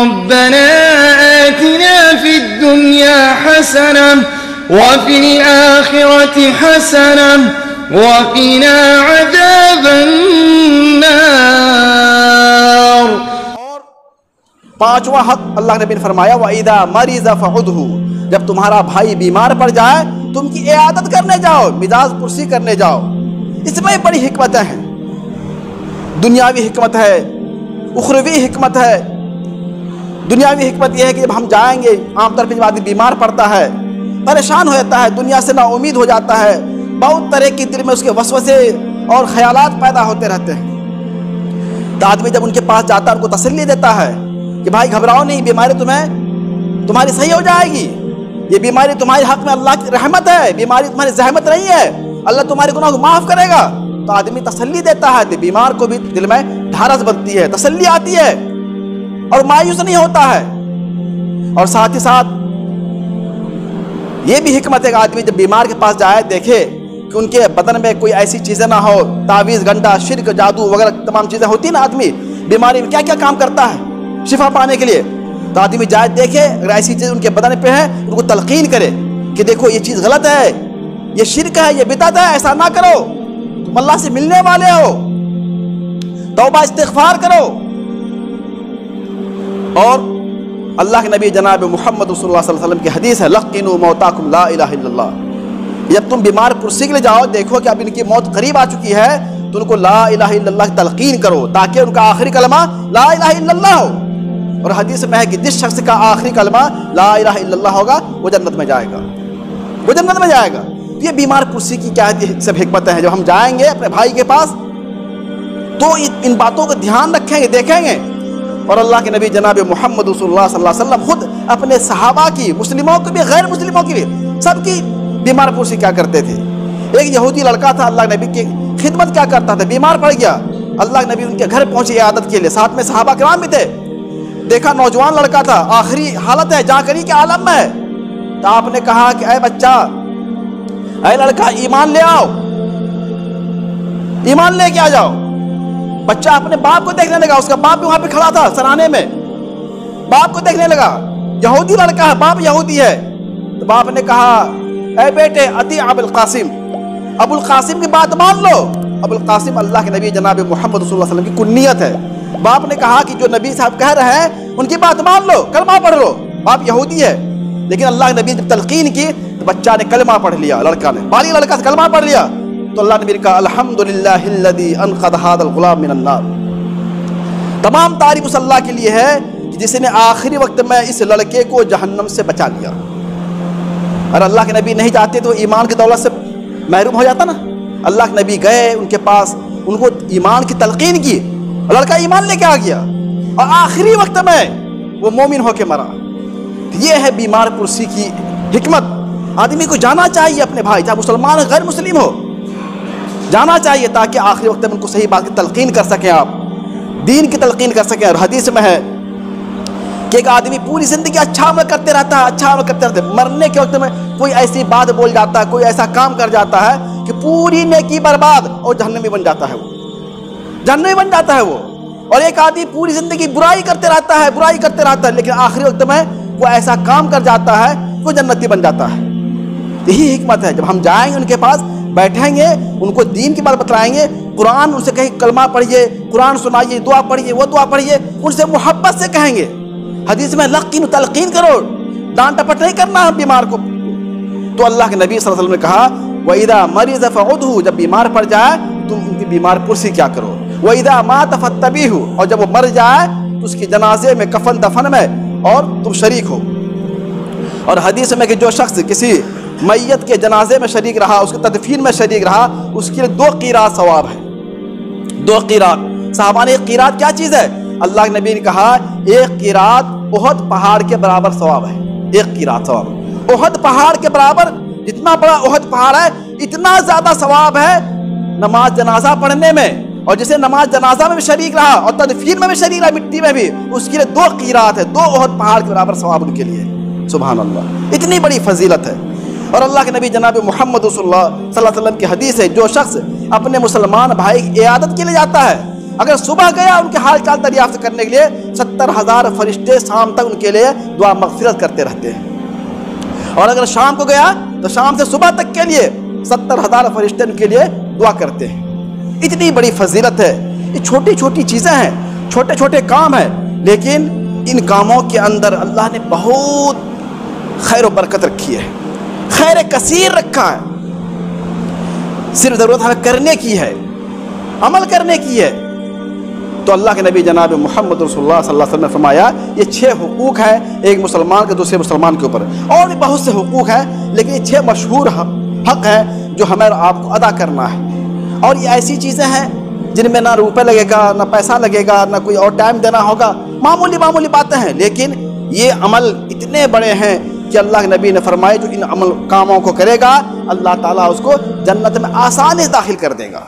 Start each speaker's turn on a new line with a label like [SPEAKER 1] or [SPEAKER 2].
[SPEAKER 1] ربنا آتنا في الدنيا حسنة وفي الآخرة حسنة وقنا عذاب النار.
[SPEAKER 2] پانچواں حق اللہ نبی نے فرمایا وَإِذَا مَرِضَ فَعُدْهُ، جب تمہارا بھائی بیمار پڑ جائے تم کی عیادت کرنے جاؤ، مزاج پرسی کرنے جاؤ. اس میں بڑی حکمتیں ہیں، دنیاوی حکمت ہے، اخروی حکمت ہے. دنیاوی حکمت یہ ہے کہ جب ہم جائیں گے، عام طور پہ جب آدمی بیمار پڑتا ہے پریشان ہو جاتا ہے، دنیا سے نا امید ہو جاتا ہے، بہت طرح کی دل میں اس کے وسوسے اور خیالات پیدا ہوتے رہتے ہیں. تو آدمی جب ان کے پاس جاتا ہے ان کو تسلی دیتا ہے کہ بھائی گھبراؤ نہیں، بیماری تمہاری صحیح ہو جائے گی، یہ بیماری تمہارے حق میں اللہ کی رحمت ہے، بیماری تمہاری زحمت نہیں ہے، اللہ تمہارے گناہ کو معاف کرے گا. تو آدمی تسلی دیتا ہے تو بیمار کو بھی دل میں ڈھارس بنتی ہے، تسلی آتی ہے اور مایوس نہیں ہوتا ہے. اور ساتھ ہی ساتھ یہ بھی حکمت ہے کہ آدمی جب بیمار کے پاس جائے دیکھے کہ ان کے بدن میں کوئی ایسی چیزیں نہ ہو، تعویذ گنڈا شرک جادو وغیرہ تمام چیزیں ہوتی ہیں نا. آدمی بیماری میں کیا کیا کام کرتا ہے شفا پانے کے لیے، تو آدمی جائے دیکھے اگر ایسی چیز ان کے بدن پہ ہے ان کو تلقین کرے کہ دیکھو یہ چیز غلط ہے، یہ شرک ہے، یہ بدعت ہے، ایسا نہ کرو، تم اللہ سے ملنے والے ہو، توبہ استغفار کرو. اور اللہ کے نبی جناب محمد صلی اللہ علیہ وسلم کی حدیث ہے لقنوا موتاکم لا الہ الا اللہ. جب تم بیمار پرسی کے لیے جاؤ دیکھو کہ اب ان کی موت قریب آ چکی ہے تو ان کو لا الہ الا اللہ کی تلقین کرو تاکہ ان کا آخری کلمہ لا الہ الا اللہ ہو. اور حدیث میں ہے کہ جس شخص کا آخری کلمہ لا الہ الا اللہ ہوگا وہ جنت میں جائے گا، وہ جنت میں جائے گا. یہ بیمار پرسی کی کیا سب حکمتیں ہیں. جب ہم جائیں گے اپنے بھائی کے پاس تو ان باتوں کا دھیان رکھیں گے، دیکھیں گے. اور اللہ کے نبی جناب محمد صلی اللہ علیہ وسلم خود اپنے صحابہ کی، مسلموں کی بھی غیر مسلموں کی بھی، سب کی بیمار پرسی کیا کرتے تھے. ایک یہودی لڑکا تھا، اللہ نبی کی خدمت کیا کرتا تھا، بیمار پڑ گیا، اللہ نبی ان کے گھر پہنچے عیادت کے لیے، ساتھ میں صحابہ کرام بھی تھے. دیکھا نوجوان لڑکا تھا، آخری حالت ہے، جاں کے عالم میں ہے. تو آپ نے کہا کہ اے بچہ، اے لڑکا، ایمان لے آؤ، ایمان لے کے آ جاؤ. بچہ اپنے باپ کو دیکھنے لگا، اس کا باپ بھی وہاں پہ کھڑا تھا سرانے میں، باپ کو دیکھنے لگا. یہودی لڑکا ہے، باپ یہودی ہے. تو باپ نے کہا اے بیٹے اطیع ابو القاسم، ابو القاسم کی بات مان لو. ابو القاسم اللہ کے نبی جناب محمد صلی اللہ علیہ وسلم کی کنیت ہے. باپ نے کہا کہ جو نبی صاحب کہہ رہے ہیں ان کی بات مان لو، کلمہ پڑھ لو. باپ یہودی ہے لیکن اللہ کے نبی جب تلقین کی تو بچہ نے کلمہ پڑھ لیا، لڑکا نے، بالغ لڑکا سے کلمہ پڑھ لیا. تو اللہ نبی نے کہا الحمدللہ الذی انقذ ھذا الغلام من النار. تمام تعریف اس اللہ کے لیے ہے کہ جس نے آخری وقت میں اس لڑکے کو جہنم سے بچا لیا. اور اللہ کے نبی نہیں چاہتے تو ایمان کی دولت سے محروم ہو جاتا نا. اللہ کے نبی گئے ان کے پاس، ان کو ایمان کی تلقین کی، لڑکا ایمان لے کے آ گیا اور آخری وقت میں وہ مومن ہو کے مرا. یہ ہے بیمار پرسی کی حکمت. آدمی کو جانا چاہیے اپنے بھائی، چاہے مسلمان ہو غیر مسلم ہو، جانا چاہیے تاکہ آخری وقت میں ان کو صحیح بات کی تلقین کر سکیں، آپ دین کی تلقین کر سکیں. اور حدیث میں ہے کہ ایک آدمی پوری زندگی اچھا عمل کرتے رہتا ہے، اچھا عمل کرتے رہتا ہے، مرنے کے وقت میں کوئی ایسی بات بول جاتا ہے، کوئی ایسا کام کر جاتا ہے کہ پوری نیکی برباد اور جہنمی بن جاتا ہے، وہ جہنمی بن جاتا ہے وہ. اور ایک آدمی پوری زندگی برائی کرتے رہتا ہے، برائی کرتے رہتا ہے، لیکن آخری وقت میں وہ ایسا کام کر جاتا ہے وہ جنتی بن جاتا ہے. یہی حکمت ہے. جب ہم جائیں گے ان کے پاس، بیٹھیں گے، ان کو دین کی بات بتلائیں گے، قرآن ان سے کہیں کلمہ پڑھیے، قرآن سنائیے، دعا پڑھیے، وہ دعا پڑھیے، ان سے محبت سے کہیں گے. حدیث میں لقین تلقین کرو، ڈانٹ ٹپٹ نہیں کرنا ہم بیمار کو. تو اللہ کے نبی صلی اللہ علیہ وسلم نے کہا وَإِذَا مَرِضَ فَعُدْهُ، جب بیمار پڑ جائے تم ان کی بیمار پرسی کیا کرو. وَإِذَا مَاتَ فَاتَّبِعْهُ، اور جب وہ مر جائے تو اس کی جنازے میں، کفن دفن میں اور تم شریک ہو. اور حدیث میں کہ جو شخص کسی میت کے جنازے میں شریک رہا، اس کے تدفین میں شریک رہا، اس کے لیے 2 قیرات ثواب ہے. 2 قیرات. صحابہ نے ایک قیرات کیا چیز ہے؟ اللہ کے نبی نے کہا ایک قیرات احد پہاڑ کے برابر ثواب ہے. ایک قیرات ثواب احد پہاڑ کے برابر، جتنا بڑا احد پہاڑ ہے اتنا زیادہ ثواب ہے نماز جنازہ پڑھنے میں. اور جسے نماز جنازہ میں بھی شریک رہا اور تدفین میں بھی شریک رہا، مٹی میں بھی، اس کے لیے 2 قیرات ہے. 2 احد پہاڑ کے برابر ثواب ان کے لیے. سبحان اللہ، اتنی بڑی فضیلت ہے. اور اللہ کے نبی جناب محمد صلی اللہ علیہ وسلم کی حدیث ہے جو شخص اپنے مسلمان بھائی کی عیادت کے لیے جاتا ہے، اگر صبح گیا ان کے حال چال دریافت کرنے کے لیے 70,000 فرشتے شام تک ان کے لیے دعا مغفرت کرتے رہتے ہیں. اور اگر شام کو گیا تو شام سے صبح تک کے لیے 70,000 فرشتے ان کے لیے دعا کرتے ہیں. اتنی بڑی فضیلت ہے. یہ چھوٹی چھوٹی چیزیں ہیں, چھوٹے چھوٹے کام ہیں, لیکن ان کاموں کے اندر اللہ نے بہت خیر و برکت رکھی ہے, خیر کثیر رکھا ہے. صرف ضرورت ہمیں کرنے کی ہے, عمل کرنے کی ہے. تو اللہ کے نبی جناب محمد رسول اللہ صلی اللہ علیہ وسلم نے فرمایا یہ 6 حقوق ہیں ایک مسلمان کے دوسرے مسلمان کے اوپر. اور بھی بہت سے حقوق ہیں, لیکن یہ 6 مشہور حق ہیں جو ہمیں اور آپ کو ادا کرنا ہے. اور یہ ایسی چیزیں ہیں جن میں نہ روپے لگے گا, نہ پیسہ لگے گا, نہ کوئی اور ٹائم دینا ہوگا. معمولی باتیں ہیں, لیکن یہ عمل اتنے بڑے ہیں کہ اللہ کے نبی نے فرمایا جو ان عمل کاموں کو کرے گا اللہ تعالیٰ اس کو جنت میں آسانی سے داخل کر دے گا.